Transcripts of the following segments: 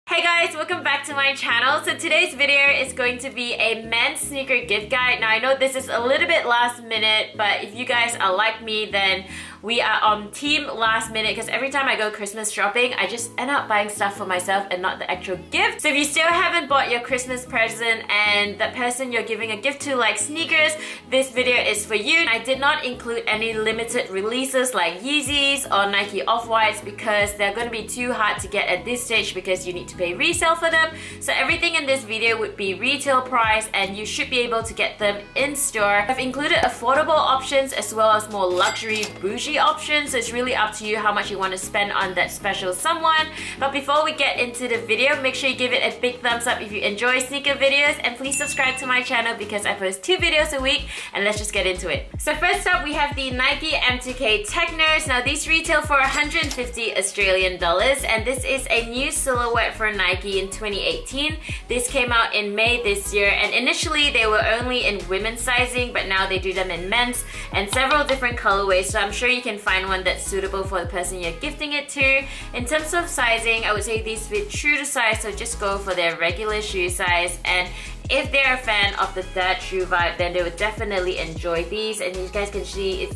Hey guys, welcome back to my channel. So today's video is going to be a men's sneaker gift guide. Now I know this is a little bit last minute, but if you guys are like me, then we are on team last minute because every time I go Christmas shopping, I just end up buying stuff for myself and not the actual gift. So if you still haven't bought your Christmas present and the person you're giving a gift to likes sneakers, this video is for you. I did not include any limited releases like Yeezys or Nike Off-Whites because they're going to be too hard to get at this stage because you need to pay resale for them. So everything in this video would be retail price and you should be able to get them in store. I've included affordable options as well as more luxury bougie options, so it's really up to you how much you want to spend on that special someone. But before we get into the video, make sure you give it a big thumbs up if you enjoy sneaker videos, and please subscribe to my channel because I post 2 videos a week. And let's just get into it. So first up, we have the Nike M2K Teknos. Now these retail for 150 Australian dollars, and this is a new silhouette for Nike in 2018. This came out in May this year, and initially they were only in women's sizing, but now they do them in men's and several different colorways, so I'm sure you can find one that's suitable for the person you're gifting it to. In terms of sizing, I would say these fit true to size, so just go for their regular shoe size. And if they're a fan of the dad shoe vibe, then they would definitely enjoy these. And you guys can see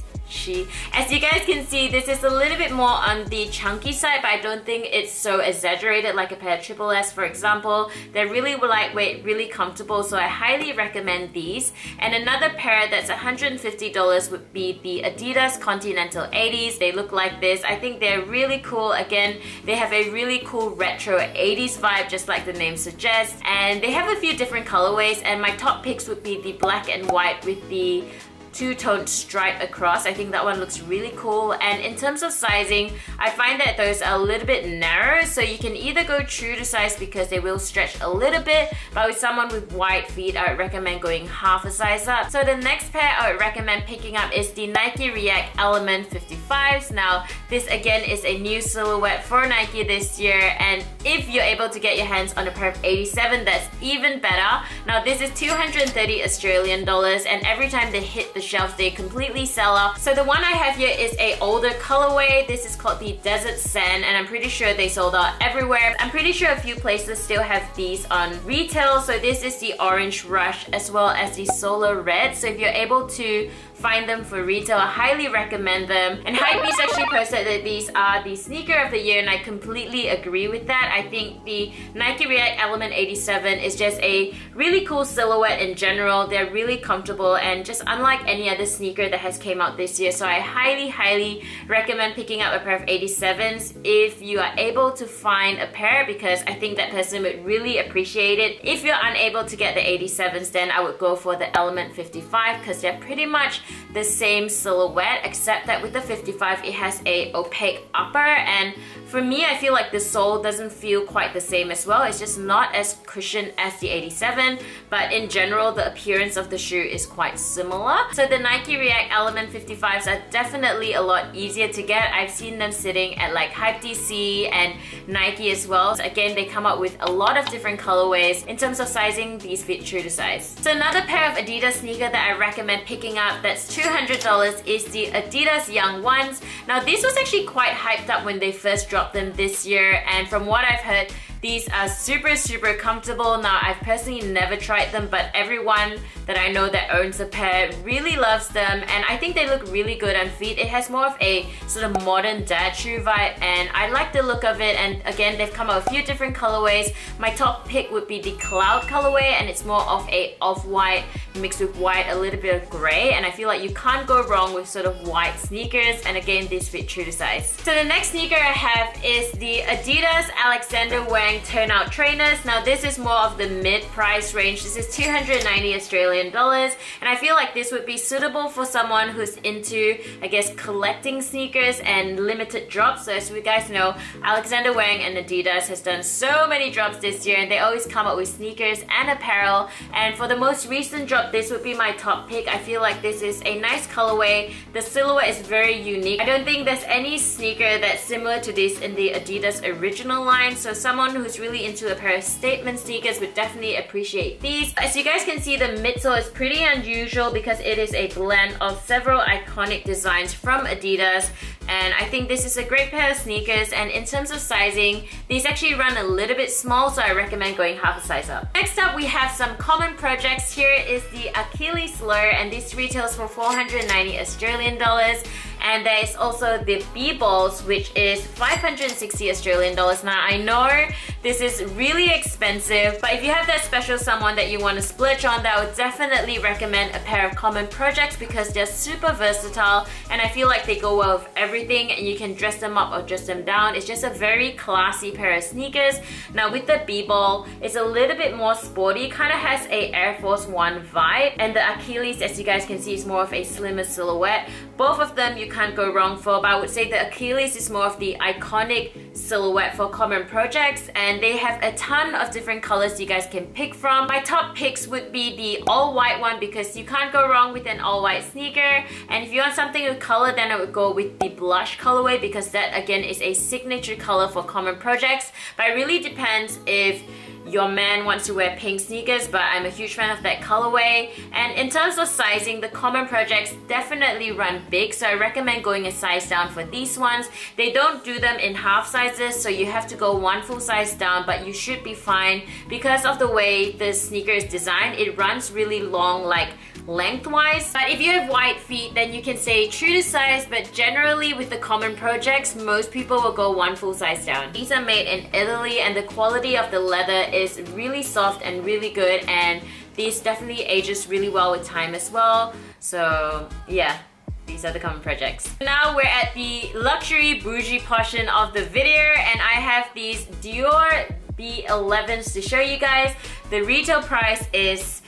as you guys can see, this is a little bit more on the chunky side, but I don't think it's so exaggerated like a pair of Triple S, for example. They're really lightweight, really comfortable, so I highly recommend these. And another pair that's $150 would be the Adidas Continental 80s. They look like this. I think they're really cool. Again, they have a really cool retro 80s vibe, just like the name suggests. And they have a few different colorways, and my top picks would be the black and white with the two-tone stripe across. I think that one looks really cool. And in terms of sizing, I find that those are a little bit narrow, so you can either go true to size because they will stretch a little bit, but with someone with wide feet, I would recommend going half a size up. So the next pair I would recommend picking up is the Nike React Element 55s. Now this again is a new silhouette for Nike this year, and if you're able to get your hands on a pair of 87, that's even better. Now this is 230 Australian dollars, and every time they hit the shelves, they completely sell out. So the one I have here is a older colorway. This is called the Desert Sand, and I'm pretty sure they sold out everywhere. I'm pretty sure a few places still have these on retail. So this is the Orange Rush as well as the Solar Red. So if you're able to find them for retail, I highly recommend them. And Hypebeast actually posted that these are the sneaker of the year, and I completely agree with that. I think the Nike React Element 87 is just a really cool silhouette in general. They're really comfortable and just unlike any other sneaker that has came out this year. So I highly recommend picking up a pair of 87s if you are able to find a pair, because I think that person would really appreciate it. If you're unable to get the 87s, then I would go for the Element 55 because they're pretty much the same silhouette, except that with the 55 it has a opaque upper, and for me I feel like the sole doesn't feel quite the same as well. It's just not as cushioned as the 87, but in general the appearance of the shoe is quite similar. So the Nike React Element 55s are definitely a lot easier to get. I've seen them sitting at like Hype DC and Nike as well. So again, they come up with a lot of different colorways. In terms of sizing, these fit true to size. So another pair of Adidas sneaker that I recommend picking up that's $200 is the Adidas Young ones. Now this was actually quite hyped up when they first dropped them this year, and from what I've heard, these are super comfortable. Now I've personally never tried them, but everyone that I know that owns a pair really loves them, and I think they look really good on feet. It has more of a sort of modern dad shoe vibe, and I like the look of it. And again, they've come out with a few different colorways. My top pick would be the Cloud colorway, and it's more of a off-white mixed with white, a little bit of grey, and I feel like you can't go wrong with sort of white sneakers. And again, these fit true to size. So the next sneaker I have is the Adidas Alexander Wang Turnout Trainers. Now this is more of the mid-price range. This is 290 Australian dollars, and I feel like this would be suitable for someone who's into, I guess, collecting sneakers and limited drops. So as you guys know, Alexander Wang and Adidas has done so many drops this year, and they always come up with sneakers and apparel. And for the most recent drop, this would be my top pick. I feel like this is a nice colorway. The silhouette is very unique. I don't think there's any sneaker that's similar to this in the Adidas original line, so someone who's really into a pair of statement sneakers would definitely appreciate these. As you guys can see, the midsole is pretty unusual because it is a blend of several iconic designs from Adidas, and I think this is a great pair of sneakers, and in terms of sizing, these actually run a little bit small, so I recommend going half a size up. Next up, we have some common projects. Here is the Achilles Slur, and this retails for 490 Australian dollars. And there is also the Bball, which is 560 Australian dollars. Now, I know this is really expensive, but if you have that special someone that you want to splurge on, then I would definitely recommend a pair of common projects because they're super versatile, and I feel like they go well with everything, and you can dress them up or dress them down. It's just a very classy pair of sneakers. Now, with the Bball, it's a little bit more sporty, kind of has a Air Force One vibe, and the Achilles, as you guys can see, is more of a slimmer silhouette. Both of them you can't go wrong for, but I would say the Achilles is more of the iconic silhouette for common projects, and they have a ton of different colors you guys can pick from. My top picks would be the all white one because you can't go wrong with an all white sneaker, and if you want something with color, then I would go with the blush colorway because that again is a signature color for common projects. But it really depends if your man wants to wear pink sneakers, but I'm a huge fan of that colorway. And in terms of sizing, the common projects definitely run big, so I recommend going a size down for these ones. They don't do them in half sizes, so you have to go one full size down, but you should be fine because of the way the sneaker is designed. It runs really long, like lengthwise. But if you have wide feet, then you can stay true to size, but generally with the common projects, most people will go one full size down. These are made in Italy, and the quality of the leather is really soft and really good, and these definitely ages really well with time as well. So yeah, these are the common projects. Now we're at the luxury bougie portion of the video, and I have these Dior B11s to show you guys. The retail price is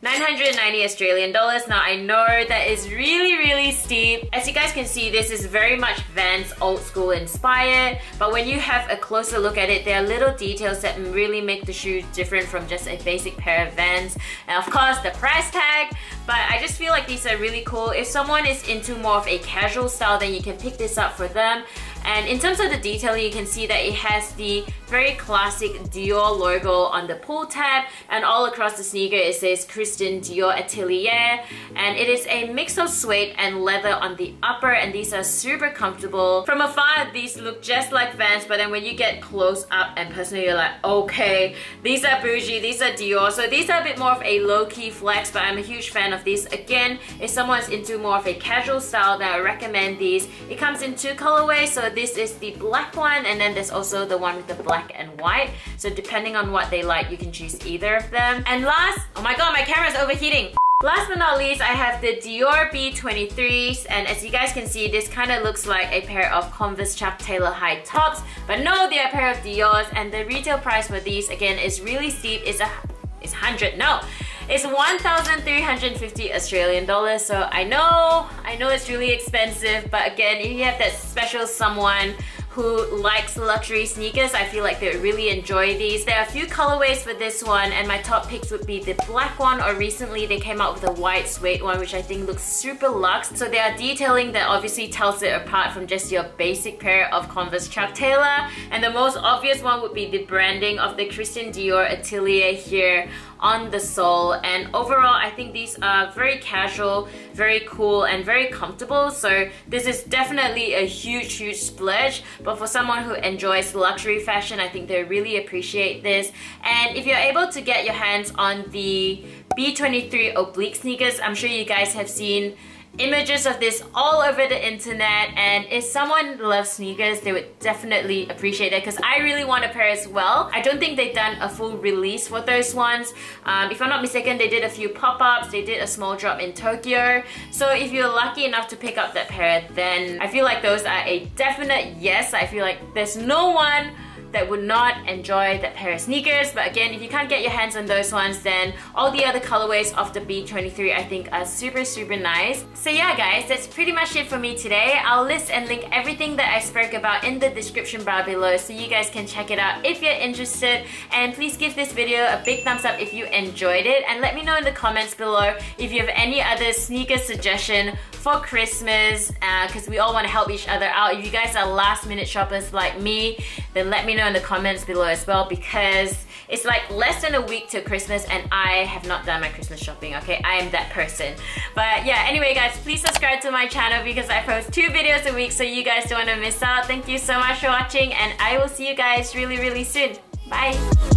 990 Australian dollars. Now I know that is really steep. As you guys can see, this is very much Vans old school inspired, but when you have a closer look at it, there are little details that really make the shoe different from just a basic pair of Vans. And of course the price tag, but I just feel like these are really cool. If someone is into more of a casual style, then you can pick this up for them. And in terms of the detailing, you can see that it has the very classic Dior logo on the pull tab, and all across the sneaker it says Christian Dior Atelier, and it is a mix of suede and leather on the upper, and these are super comfortable. From afar, these look just like Vans, but then when you get close up and personally, you're like, okay, these are bougie, these are Dior. So these are a bit more of a low-key flex, but I'm a huge fan of these. Again, if someone's into more of a casual style, then I recommend these. It comes in two colorways, so this is the black one, and then there's also the one with the black and white. So depending on what they like, you can choose either of them. And last, oh my god, my camera's overheating. Last but not least, I have the Dior B23s, and as you guys can see, this kind of looks like a pair of Converse Chuck Taylor high tops, but no, they're a pair of Dior's, and the retail price for these, again, is really steep. It's 1,350 Australian dollars. So I know it's really expensive, but again, if you have that special someone who likes luxury sneakers, I feel like they really enjoy these. There are a few colorways for this one, and my top picks would be the black one, or recently they came out with a white suede one, which I think looks super luxe. So there are detailing that obviously tells it apart from just your basic pair of Converse Chuck Taylor. And the most obvious one would be the branding of the Christian Dior Atelier here on the sole. And overall, I think these are very casual, very cool, and very comfortable. So this is definitely a huge splurge, but for someone who enjoys luxury fashion, I think they really appreciate this. And if you're able to get your hands on the B23 oblique sneakers, I'm sure you guys have seen images of this all over the internet, and if someone loves sneakers, they would definitely appreciate it, because I really want a pair as well. I don't think they've done a full release for those ones. If I'm not mistaken, they did a few pop-ups, they did a small drop in Tokyo. So if you're lucky enough to pick up that pair, then I feel like those are a definite yes. I feel like there's no one that would not enjoy that pair of sneakers. But again, if you can't get your hands on those ones, then all the other colorways of the B23 I think are super nice. So yeah guys, that's pretty much it for me today. I'll list and link everything that I spoke about in the description bar below, so you guys can check it out if you're interested. And please give this video a big thumbs up if you enjoyed it, and let me know in the comments below if you have any other sneaker suggestion for Christmas because we all want to help each other out. If you guys are last minute shoppers like me, then let me know in the comments below as well, because it's like less than a week till Christmas and I have not done my Christmas shopping, okay? I am that person. But yeah, anyway guys, please subscribe to my channel because I post 2 videos a week so you guys don't want to miss out. Thank you so much for watching and I will see you guys really soon. Bye!